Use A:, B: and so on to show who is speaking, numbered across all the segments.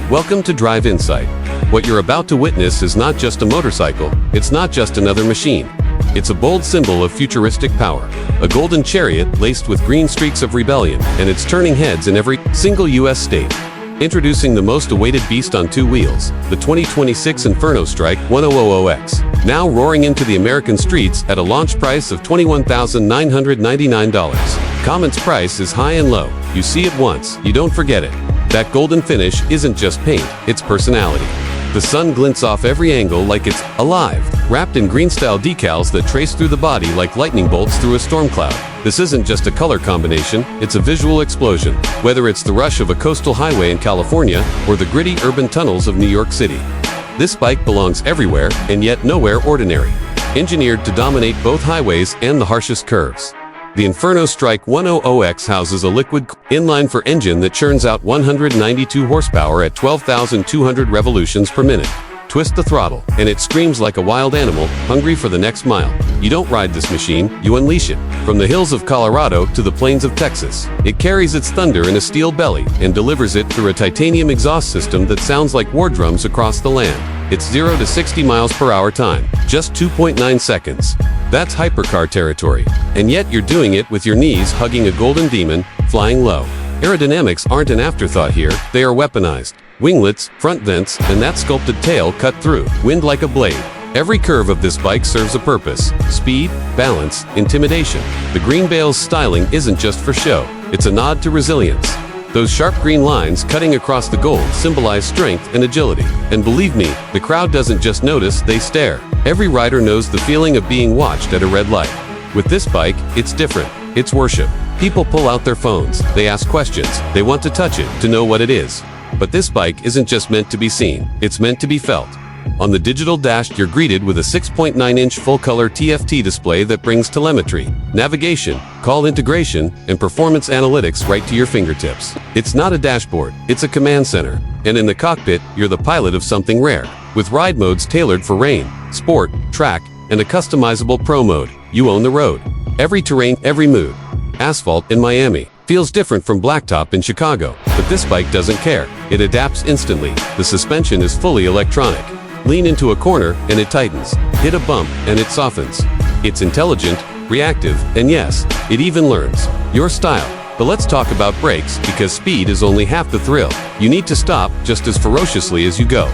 A: Welcome to Drive Insight. What you're about to witness is not just a motorcycle, it's not just another machine. It's a bold symbol of futuristic power, a golden chariot laced with green streaks of rebellion, and it's turning heads in every single U.S. state. Introducing the most awaited beast on two wheels, the 2026 Inferno Strike 1000X, now roaring into the American streets at a launch price of $21,999. Comments price is high and low. You see it once, you don't forget it. That golden finish isn't just paint, it's personality. The sun glints off every angle like it's alive, wrapped in green-style decals that trace through the body like lightning bolts through a storm cloud. This isn't just a color combination, it's a visual explosion, whether it's the rush of a coastal highway in California or the gritty urban tunnels of New York City. This bike belongs everywhere and yet nowhere ordinary. Engineered to dominate both highways and the harshest curves. The Inferno Strike 1000X houses a liquid inline-4 engine that churns out 192 horsepower at 12,200 revolutions per minute. Twist the throttle, and it screams like a wild animal, hungry for the next mile. You don't ride this machine, you unleash it. From the hills of Colorado to the plains of Texas, it carries its thunder in a steel belly and delivers it through a titanium exhaust system that sounds like war drums across the land. Its 0 to 60 miles per hour time, just 2.9 seconds. That's hypercar territory. And yet you're doing it with your knees hugging a golden demon, flying low. Aerodynamics aren't an afterthought here, they are weaponized. Winglets, front vents, and that sculpted tail cut through, wind like a blade. Every curve of this bike serves a purpose. Speed, balance, intimidation. The green bale's styling isn't just for show, it's a nod to resilience. Those sharp green lines cutting across the gold symbolize strength and agility. And believe me, the crowd doesn't just notice, they stare. Every rider knows the feeling of being watched at a red light. With this bike, it's different. It's worship. People pull out their phones, they ask questions, they want to touch it, to know what it is. But this bike isn't just meant to be seen, it's meant to be felt. On the digital dash, you're greeted with a 6.9-inch full-color TFT display that brings telemetry, navigation, call integration, and performance analytics right to your fingertips. It's not a dashboard, it's a command center. And in the cockpit, you're the pilot of something rare. With ride modes tailored for rain, sport, track, and a customizable pro mode, you own the road. Every terrain, every mood. Asphalt in Miami feels different from blacktop in Chicago, but this bike doesn't care. It adapts instantly. The suspension is fully electronic. Lean into a corner and it tightens. Hit a bump and it softens. It's intelligent, reactive, and yes, it even learns your style. But let's talk about brakes, because speed is only half the thrill. You need to stop just as ferociously as you go.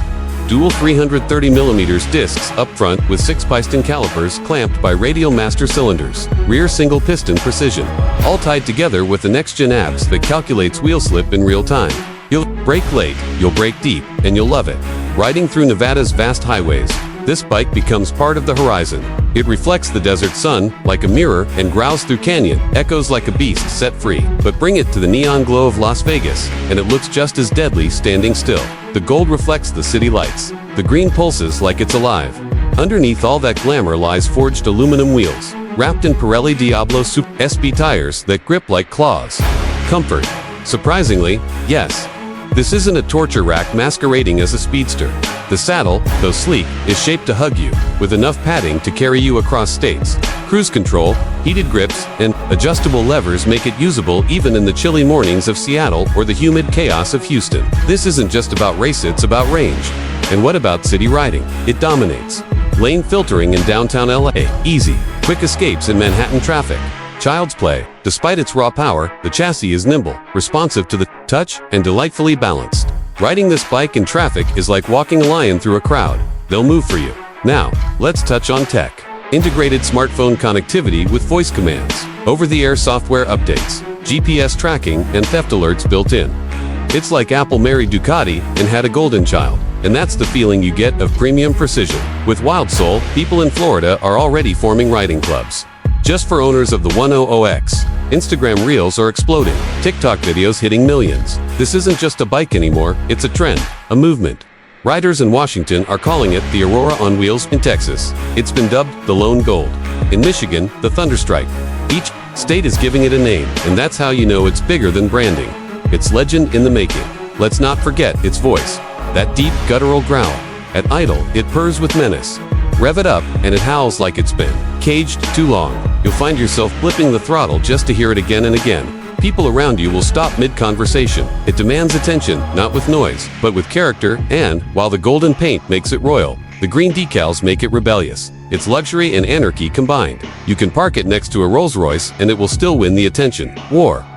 A: Dual 330mm discs up front with 6 piston calipers clamped by radial master cylinders. Rear single piston precision. All tied together with the next-gen apps that calculates wheel slip in real time. You'll brake late, you'll brake deep, and you'll love it. Riding through Nevada's vast highways, this bike becomes part of the horizon. It reflects the desert sun like a mirror and growls through canyon, echoes like a beast set free. But bring it to the neon glow of Las Vegas, and it looks just as deadly standing still. The gold reflects the city lights. The green pulses like it's alive. Underneath all that glamour lies forged aluminum wheels, wrapped in Pirelli Diablo Super SP tires that grip like claws. Comfort. Surprisingly, yes. This isn't a torture rack masquerading as a speedster. The saddle, though sleek, is shaped to hug you, with enough padding to carry you across states. Cruise control, heated grips, and adjustable levers make it usable even in the chilly mornings of Seattle or the humid chaos of Houston. This isn't just about race, it's about range. And what about city riding? It dominates. Lane filtering in downtown LA. Easy. Quick escapes in Manhattan traffic. Child's play. Despite its raw power, the chassis is nimble, responsive to the touch, and delightfully balanced. Riding this bike in traffic is like walking a lion through a crowd. They'll move for you. Now, let's touch on tech. Integrated smartphone connectivity with voice commands, over-the-air software updates, GPS tracking, and theft alerts built in. It's like Apple married Ducati and had a golden child. And that's the feeling you get of premium precision. With Wild Soul, people in Florida are already forming riding clubs. Just for owners of the 1000X, Instagram Reels are exploding, TikTok videos hitting millions. This isn't just a bike anymore, it's a trend, a movement. Riders in Washington are calling it the Aurora on Wheels. In Texas, it's been dubbed the Lone Gold. In Michigan, the Thunderstrike. Each state is giving it a name, and that's how you know it's bigger than branding. It's legend in the making. Let's not forget its voice. That deep, guttural growl. At idle, it purrs with menace. Rev it up, and it howls like it's been caged too long. You'll find yourself flipping the throttle just to hear it again and again. People around you will stop mid-conversation. It demands attention, not with noise, but with character, and, while the golden paint makes it royal, the green decals make it rebellious. It's luxury and anarchy combined. You can park it next to a Rolls-Royce and it will still win the attention.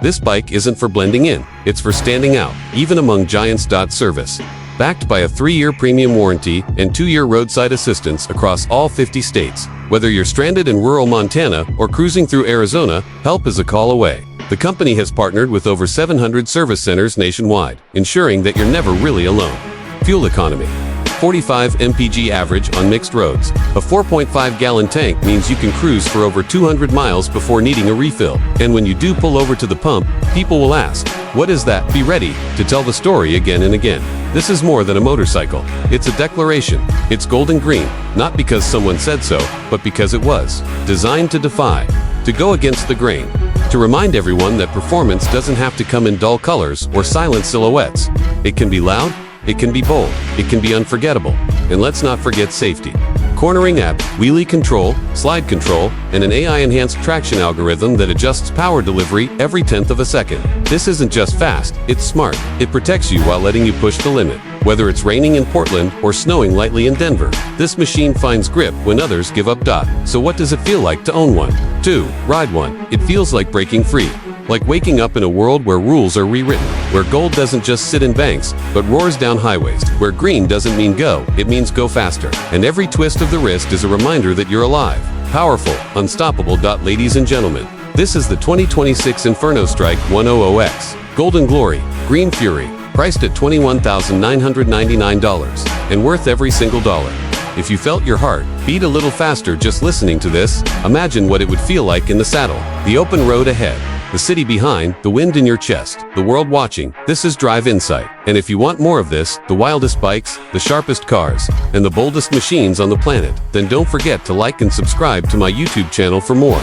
A: This bike isn't for blending in, it's for standing out, even among giants. Service. Backed by a 3-year premium warranty and 2-year roadside assistance across all 50 states. Whether you're stranded in rural Montana or cruising through Arizona, help is a call away. The company has partnered with over 700 service centers nationwide, ensuring that you're never really alone. Fuel economy. 45 mpg average on mixed roads. A 4.5-gallon tank means you can cruise for over 200 miles before needing a refill. And when you do pull over to the pump, people will ask, "What is that?" Be ready to tell the story again and again. This is more than a motorcycle. It's a declaration. It's golden green, not because someone said so, but because it was. Designed to defy, to go against the grain, to remind everyone that performance doesn't have to come in dull colors or silent silhouettes. It can be loud, it can be bold, it can be unforgettable. And let's not forget safety. Cornering app, wheelie control, slide control, and an AI-enhanced traction algorithm that adjusts power delivery every 1/10 of a second. This isn't just fast, it's smart. It protects you while letting you push the limit. Whether it's raining in Portland or snowing lightly in Denver, this machine finds grip when others give up. So what does it feel like to own one? 2. Ride one. It feels like breaking free. Like waking up in a world where rules are rewritten, where gold doesn't just sit in banks, but roars down highways, where green doesn't mean go, it means go faster. And every twist of the wrist is a reminder that you're alive, powerful, unstoppable. Ladies and gentlemen, this is the 2026 Inferno Strike 100X. Golden Glory, Green Fury, priced at $21,999, and worth every single dollar. If you felt your heart beat a little faster just listening to this, imagine what it would feel like in the saddle. The open road ahead, the city behind, the wind in your chest, the world watching. This is Drive Insight. And if you want more of this, the wildest bikes, the sharpest cars, and the boldest machines on the planet, then don't forget to like and subscribe to my YouTube channel for more.